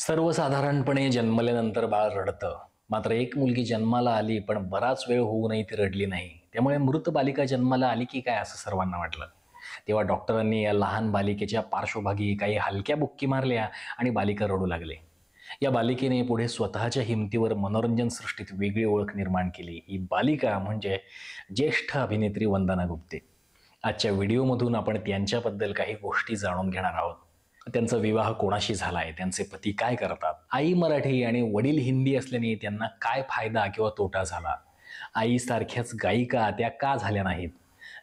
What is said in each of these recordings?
सर्वसाधारणपणे जन्मल्यानंतर बाळ रडतं. मात्र एक मुलगी जन्माला आली, पण बराच वेळ होऊनही ती रडली नाही. त्यामुळे मृत बालिका जन्माला आली की काय असं सर्वांना वाटलं. तेव्हा डॉक्टरांनी या लहान बालिकेच्या पार्श्वभागी काही हलक्या बुक्की मारल्या आणि बालिका रडू लागली. या बालिकेने पुढे स्वतःच्या हिमतीवर मनोरंजन सृष्टीत वेगळी ओळख निर्माण केली. ही बालिका म्हणजे ज्येष्ठ अभिनेत्री वंदना गुप्ते. आजच्या व्हिडिओमधून आपण त्यांच्याबद्दल काही गोष्टी जाणून घेणार आहोत. त्यांचा विवाह कोणाशी झालाय, त्यांचे पती काय करतात, आई मराठी आणि वडील हिंदी असल्याने त्यांना काय फायदा किंवा तोटा झाला, आईसारख्याच गायिका त्या का झाल्या नाहीत,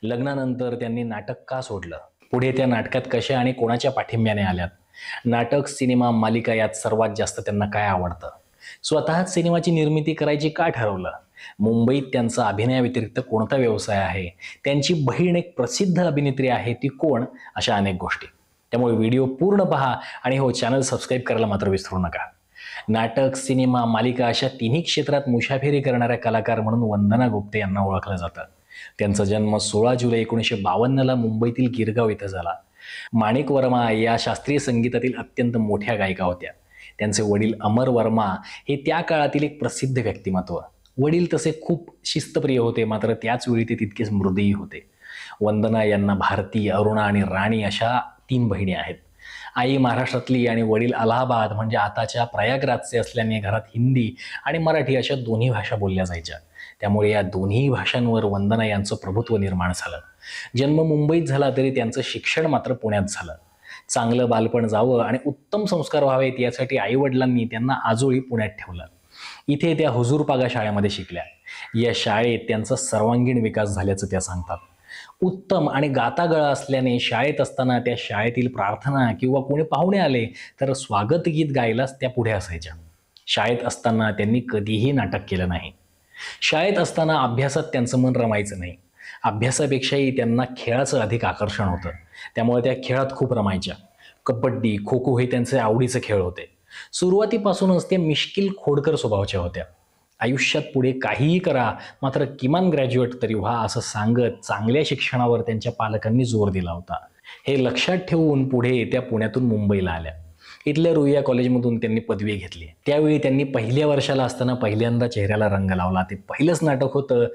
लग्नानंतर त्यांनी नाटक का सोडलं, पुढे त्या नाटकात कशा आणि कोणाच्या पाठिंब्याने आल्यात, नाटक, सिनेमा, मालिका यात सर्वात जास्त त्यांना काय आवडतं, स्वतःच सिनेमाची निर्मिती करायची का ठरवलं, मुंबईत त्यांचा अभिनयाव्यतिरिक्त कोणता व्यवसाय आहे, त्यांची बहीण एक प्रसिद्ध अभिनेत्री आहे, ती कोण, अशा अनेक गोष्टी. त्यामुळे व्हिडिओ पूर्ण पहा आणि हो, चॅनल सबस्क्राईब करायला मात्र विसरू नका. नाटक, सिनेमा, मालिका अशा तिन्ही क्षेत्रात मुशाफेरी करणाऱ्या कलाकार म्हणून वंदना गुप्ते यांना ओळखलं जातं. त्यांचा जन्म 16 जुलै 1952ला मुंबईतील गिरगाव इथं झाला. माणिक वर्मा या शास्त्रीय संगीतातील अत्यंत मोठ्या गायिका होत्या. त्यांचे वडील अमर वर्मा हे त्या काळातील एक प्रसिद्ध व्यक्तिमत्व. वडील तसे खूप शिस्तप्रिय होते, मात्र त्याच वेळी ते तितकेच मृदयी होते. वंदना यांना भारती, अरुणा आणि राणी अशा 3 बहिणी आहेत. आई महाराष्ट्रातली आणि वडील अलाहाबाद म्हणजे आताच्या प्रयागराजचे असल्याने घरात हिंदी आणि मराठी अशा दोन्ही भाषा बोलल्या जायच्या. त्यामुळे या दोन्ही भाषांवर वंदना यांचं प्रभुत्व निर्माण झालं. जन्म मुंबईत झाला तरी त्यांचं शिक्षण मात्र पुण्यात झालं. चांगलं बालपण जावं आणि उत्तम संस्कार व्हावेत यासाठी आईवडिलांनी त्यांना आजोळी पुण्यात ठेवलं. इथे त्या हुजूरपागा शाळेमध्ये शिकल्या. या शाळेत त्यांचा सर्वांगीण विकास झाल्याचं त्या सांगतात. उत्तम आणि गातागळा असल्याने शाळेत असताना त्या शाळेतील प्रार्थना किंवा कोणी पाहुणे आले तर स्वागत गीत गायलाच त्या पुढे असायच्या. शाळेत असताना त्यांनी कधीही नाटक केलं नाही. शाळेत असताना अभ्यासात त्यांचं मन रमायचं नाही. अभ्यासापेक्षाही त्यांना खेळाचं अधिक आकर्षण होतं. त्यामुळे त्या खेळात खूप रमायच्या. कबड्डी, खो खो हे त्यांचे आवडीचे खेळ होते. सुरुवातीपासूनच त्या मिश्किल खोडकर स्वभावाच्या होत्या. आयुष्यात पुढे काहीही करा, मात्र किमान ग्रॅज्युएट तरी व्हा असं सांगत चांगल्या शिक्षणावर त्यांच्या पालकांनी जोर दिला होता. हे लक्षात ठेवून पुढे त्या पुण्यातून मुंबईला आल्या. इथल्या रुईया कॉलेजमधून त्यांनी पदवी घेतली. त्यावेळी त्यांनी पहिल्या वर्षाला असताना पहिल्यांदा चेहऱ्याला रंग लावला. ते पहिलंच नाटक होतं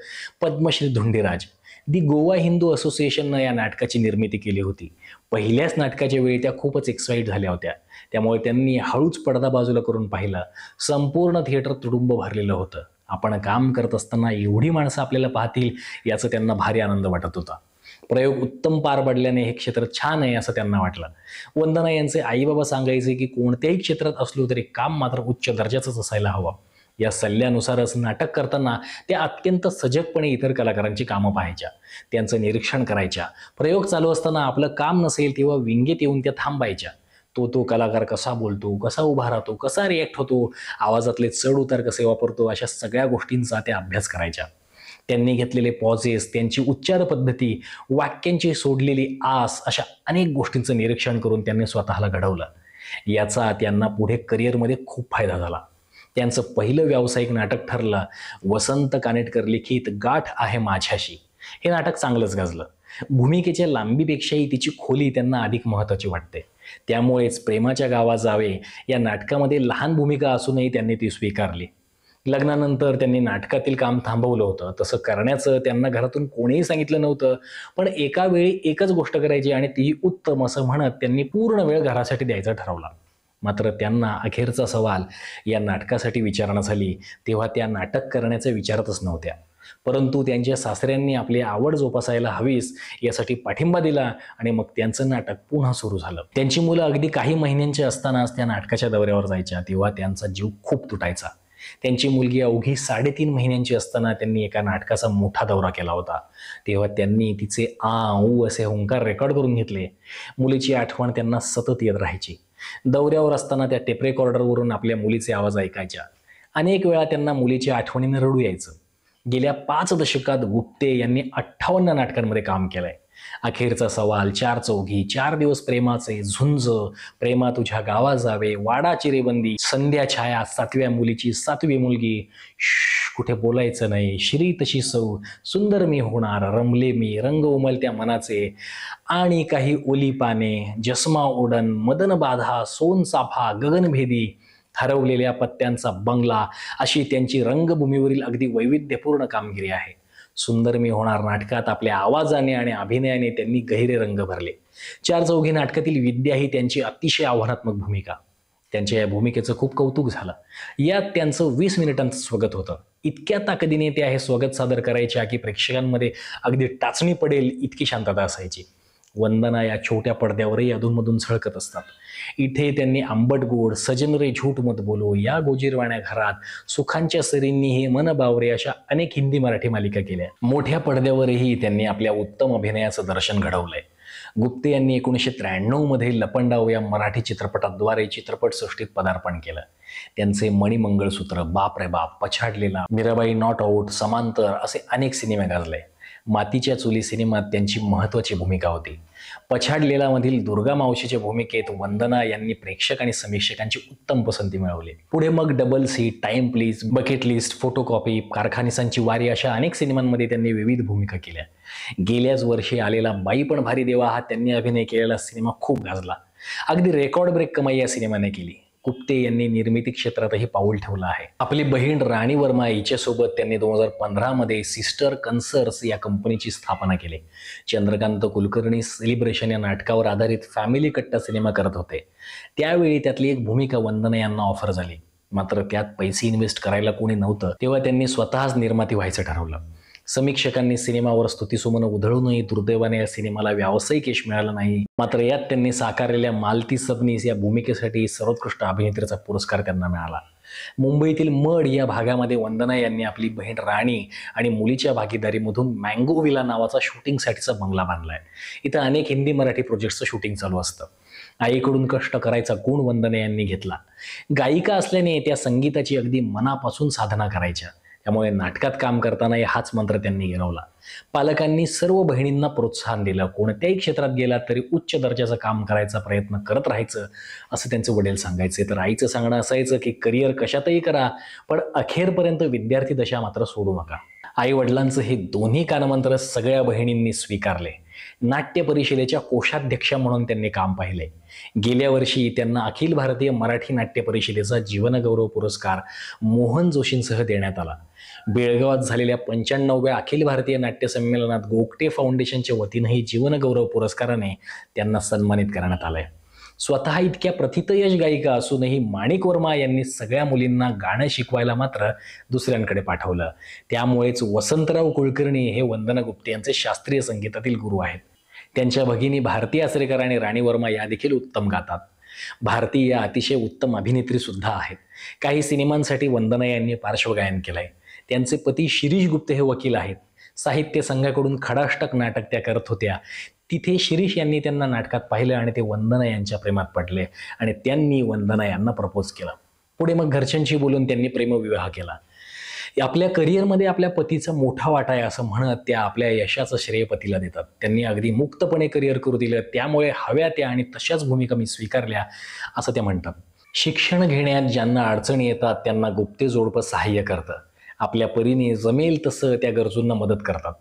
पद्मश्री धुंडीराज. दी गोवा हिंदू असोसिएशननं या नाटकाची निर्मिती केली होती. पहिल्याच नाटकाच्या वेळी त्या खूपच एक्साईट झाल्या होत्या. त्यामुळे त्यांनी हळूच पडदा बाजूला करून पाहिलं. संपूर्ण थिएटर तुडुंब भरलेलं होतं. आपण काम करत असताना एवढी माणसं आपल्याला पाहतील याचा त्यांना भारी आनंद वाटत होता. प्रयोग उत्तम पार पडल्याने हे क्षेत्र छान आहे असं त्यांना वाटलं. वंदना यांचे आईबाबा सांगायचे की कोणत्याही क्षेत्रात असलो तरी काम मात्र उच्च दर्जाचंच असायला हवं. या सल्ल्यानुसारच नाटक करताना त्या अत्यंत सजगपणे इतर कलाकारांची कामं पाहायच्या, त्यांचं निरीक्षण करायच्या. प्रयोग चालू असताना आपलं काम नसेल तेव्हा विंगेत येऊन त्या थांबायच्या. तो कलाकार कसा बोलतो, कसा उभा राहतो, कसा रिॲक्ट होतो, आवाजातले चढ उतार कसे वापरतो, अशा सगळ्या गोष्टींचा त्या अभ्यास करायच्या. त्यांनी घेतलेले पॉजेस, त्यांची उच्चार पद्धती, वाक्यांची सोडलेली आस अशा अनेक गोष्टींचं निरीक्षण करून त्यांनी स्वतःला घडवलं. याचा त्यांना पुढे करिअरमध्ये खूप फायदा झाला. त्यांचं पहिलं व्यावसायिक नाटक ठरलं वसंत कानेटकर लिखित गाठ आहे माझ्याशी. हे नाटक चांगलंच गाजलं. भूमिकेच्या लांबीपेक्षाही तिची खोली त्यांना अधिक महत्त्वाची वाटते. त्यामुळेच प्रेमाच्या गावा जावे या नाटकामध्ये लहान भूमिका असूनही त्यांनी ती स्वीकारली. लग्नानंतर त्यांनी नाटकातील काम थांबवलं होतं. तसं करण्याचं त्यांना घरातून कोणीही सांगितलं नव्हतं. पण एका वेळी एकच गोष्ट करायची आणि ती उत्तम असं म्हणत त्यांनी पूर्ण वेळ घरासाठी द्यायचा ठरवला. मात्र त्यांना अखेरचा सवाल या नाटकासाठी विचारणा झाली तेव्हा त्या नाटक करण्याचं विचारतच नव्हत्या. परंतु त्यांच्या सासऱ्यांनी आपली आवड जोपासायला हवीच यासाठी पाठिंबा दिला आणि मग त्यांचं नाटक पुन्हा सुरू झालं. त्यांची मुलं अगदी काही महिन्यांची असतानाच त्या नाटकाच्या दौऱ्यावर जायच्या तेव्हा त्यांचा जीव खूप तुटायचा. त्यांची मुलगी अवघी 3.5 महिन्यांची असताना त्यांनी एका नाटकाचा मोठा दौरा केला होता. तेव्हा त्यांनी तिचे आ ऊ असे हुंकार रेकॉर्ड करून घेतले. मुलीची आठवण त्यांना सतत येत राहायची. दौऱ्यावर असताना त्या टेप रेकॉर्डरवरून आपल्या मुलीचे आवाज ऐकायच्या. अनेक वेळा त्यांना मुलीच्या आठवणीनं रडू यायचं. गेल्या 5 दशकात गुप्ते यांनी 58 नाटकांमध्ये काम केलंय. अखेरचा सवाल, 4 चौघी, 4 दिवस प्रेमाचे, झुंज, प्रेमा तुझ्या गावा जावे, वाडा चिरेबंदी, संध्या छाया, 7व्या मुलीची 7वी मुलगी, कुठे बोलायचं नाही, श्री तशी सौ, सुंदर मी होणार, रमले मी, रंग उमलत्या मनाचे, आणि काही ओली पाने, जसमा ओढण, मदन बाधा, सोन चाफा, गगनभेदी, हरवलेल्या पत्त्यांचा बंगला अशी त्यांची रंगभूमीवरील अगदी वैविध्यपूर्ण कामगिरी आहे. सुंदर मी होणार नाटकात आपल्या आवाजाने आणि अभिनयाने त्यांनी गहिरे रंग भरले. चार चौघी नाटकातील विद्या ही त्यांची अतिशय आव्हानात्मक भूमिका. त्यांच्या या भूमिकेचं खूप कौतुक झालं. यात त्यांचं 20 मिनिटांचं स्वगत होतं. इतक्या ताकदीने त्या हे स्वगत सादर करायच्या की प्रेक्षकांमध्ये अगदी टाचणी पडेल इतकी शांतता असायची. वंदना या छोट्या पडद्यावरही अधूनमधून झळकत असतात. इथे त्यांनी आंबट गोड, सजन रे झूठ मत बोलो, या गोजीरवाण्या घरात, सुखांच्या सरींनी, हे मन बावरे अशा अनेक हिंदी मराठी मालिका केल्या. मोठ्या पडद्यावरही त्यांनी आपल्या उत्तम अभिनयाचं दर्शन घडवलंय. गुप्ते यांनी 1993 मध्ये लपंडाव या मराठी चित्रपटाद्वारे चित्रपटसृष्टीत पदार्पण केलं. त्यांचे मणिमंगळसूत्र, बाप रे बाप, पछाडलेला, मीराबाई नॉट आऊट, समांतर असे अनेक सिनेमे गाजले. मातीच्या चुली सिनेमात त्यांची महत्त्वाची भूमिका होती. पछाडलेला मधील दुर्गा मावशीच्या भूमिकेत वंदना यांनी प्रेक्षक आणि समीक्षकांची उत्तम पसंती मिळवली. पुढे मग double seat, time please, bucket list, photocopy, कारखानिसांची वारी अशा अनेक सिनेमांमध्ये त्यांनी विविध भूमिका केल्या. गेल्याच वर्षी आलेला बाई पण भारी देवा हा त्यांनी अभिनय केलेला सिनेमा खूप गाजला. अगदी रेकॉर्ड ब्रेक कमाई या सिनेमाने केली. गुप्ते यांनी निर्मिती क्षेत्रातही पाऊल ठेवलं आहे. आपली बहीण राणी वर्मा हिच्यासोबत त्यांनी 2015 मध्ये सिस्टर कन्सर्स या कंपनीची स्थापना केली. चंद्रकांत कुलकर्णी सेलिब्रेशन या नाटकावर आधारित फॅमिली कट्टा सिनेमा करत होते. त्यावेळी त्यातली एक भूमिका वंदना यांना ऑफर झाली. मात्र त्यात पैसे इन्व्हेस्ट करायला कोणी नव्हतं, तेव्हा त्यांनी स्वतःच निर्माती व्हायचं ठरवलं. समीक्षकांनी सिनेमावर स्तुतीसुमनं उधळूनही दुर्दैवाने या सिनेमाला व्यावसायिक यश मिळालं नाही. मात्र यात त्यांनी साकारलेल्या मालती सबनीस या भूमिकेसाठी सर्वोत्कृष्ट अभिनेत्रीचा पुरस्कार त्यांना मिळाला. मुंबईतील मड या भागामध्ये वंदना यांनी आपली बहीण राणी आणि मुलीच्या भागीदारीमधून मँगो विला नावाचा शूटिंगसाठीचा बंगला बांधलाय. इथं अनेक हिंदी मराठी प्रोजेक्टचं शूटिंग चालू असतं. आईकडून कष्ट करायचा गुण वंदना यांनी घेतला. गायिका असल्याने त्या संगीताची अगदी मनापासून साधना करायच्या. त्यामुळे नाटकात काम करतानाही हाच मंत्र त्यांनी गिरवला. पालकांनी सर्व बहिणींना प्रोत्साहन दिलं. कोणत्याही क्षेत्रात गेला तरी उच्च दर्जाचं काम करायचा प्रयत्न करत राहायचं असं त्यांचे वडील सांगायचे. तर आईचं सांगणं असायचं की करिअर कशातही करा, पण अखेरपर्यंत विद्यार्थी दशा मात्र सोडू नका. आई वडिलांचं हे दोन्ही कानमंत्र सगळ्या बहिणींनी स्वीकारले. नाट्य परिषदेच्या कोषाध्यक्षा म्हणून त्यांनी काम पाहिले. गेल्या वर्षी त्यांना अखिल भारतीय मराठी नाट्य परिषदेचा जीवनगौरव पुरस्कार मोहन जोशींसह देण्यात आला. बेळगावात झालेल्या 95व्या अखिल भारतीय नाट्य संमेलनात गोगटे फाउंडेशनच्या वतीनंही जीवनगौरव पुरस्काराने त्यांना सन्मानित करण्यात आलंय. स्वतः इतक्या प्रथितयश गायिका असूनही माणिक वर्मा यांनी सगळ्या मुलींना गाणं शिकवायला मात्र दुसऱ्यांकडे पाठवलं. त्यामुळेच वसंतराव कुलकर्णी हे वंदना गुप्ते यांचे शास्त्रीय संगीतातील गुरु आहेत. त्यांच्या भगिनी भारती आचरेकर आणि राणी वर्मा या देखील उत्तम गातात. भारती या अतिशय उत्तम अभिनेत्री सुद्धा आहेत. काही सिनेमांसाठी वंदना यांनी पार्श्वगायन केलंय. त्यांचे पती शिरीष गुप्ते हे वकील आहेत. साहित्य संघाकडून खडाष्टक नाटक त्या करत होत्या. तिथे शिरीष यांनी त्यांना नाटकात पाहिलं आणि ते वंदना यांच्या प्रेमात पडले आणि त्यांनी वंदना यांना प्रपोज केला. पुढे मग घरच्यांशी बोलून त्यांनी प्रेमविवाह केला. आपल्या करिअरमध्ये आपल्या पतीचा मोठा वाटा आहे असं म्हणत त्या आपल्या यशाचं श्रेय पतीला देतात. त्यांनी अगदी मुक्तपणे करिअर करू दिलं. त्यामुळे हव्या त्या आणि तशाच भूमिका मी स्वीकारल्या असं त्या म्हणतात. शिक्षण घेण्यात ज्यांना अडचणी येतात त्यांना गुप्ते जोडपं सहाय्य करतं. आपल्या परीने जमेल तसं त्या गरजूंना मदत करतात.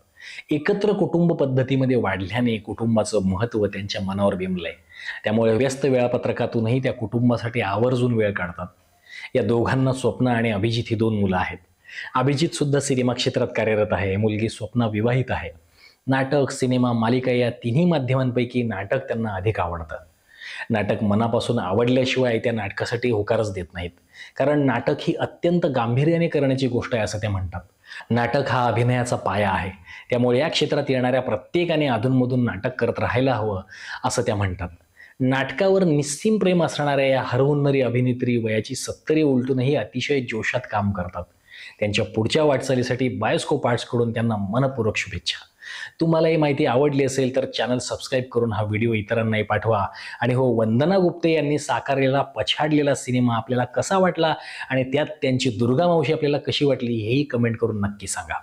एकत्र कुटुंब पद्धतीमध्ये वाढल्याने कुटुंबाचं महत्त्व त्यांच्या मनावर बिंबलंय. त्यामुळे व्यस्त वेळापत्रकातूनही त्या कुटुंबासाठी आवर्जून वेळ काढतात. या दोघांना स्वप्ना आणि अभिजित ही 2 मुलं आहेत. अभिजित सुद्धा सिनेमा क्षेत्रात कार्यरत आहे. मुलगी स्वप्ना विवाहित आहे. नाटक, सिनेमा, मालिका या तिन्ही माध्यमांपैकी नाटक त्यांना अधिक आवडतं. नाटक मनापासून आवडल्याशिवाय त्या नाटकासाठी होकारच देत नाहीत. कारण नाटक ही अत्यंत गांभीर्याने करण्याची गोष्ट आहे असं ते म्हणतात. नाटक हा अभिनयाचा पाया आहे. त्यामुळे या क्षेत्रात येणाऱ्या प्रत्येकाने अधूनमधून नाटक करत राहायला हवं असं त्या म्हणतात. नाटकावर निस्सीम प्रेम असणाऱ्या या हरहुन्नरी अभिनेत्री वयाची 70 उलटूनही अतिशय जोशात काम करतात. त्यांच्या पुढच्या वाटचालीसाठी बायोस्कोप आर्ट्सकडून त्यांना मनपूर्वक शुभेच्छा. तुम्हाला ही माहिती आवडली असेल तर चॅनल सबस्क्राईब करून हा व्हिडिओ इतरांनाही पाठवा. आणि हो, वंदना गुप्ते यांनी साकारलेला पछाडलेला सिनेमा आपल्याला कसा वाटला आणि त्यात त्यांची दुर्गा मावशी आपल्याला कशी वाटली हेही कमेंट करून नक्की सांगा.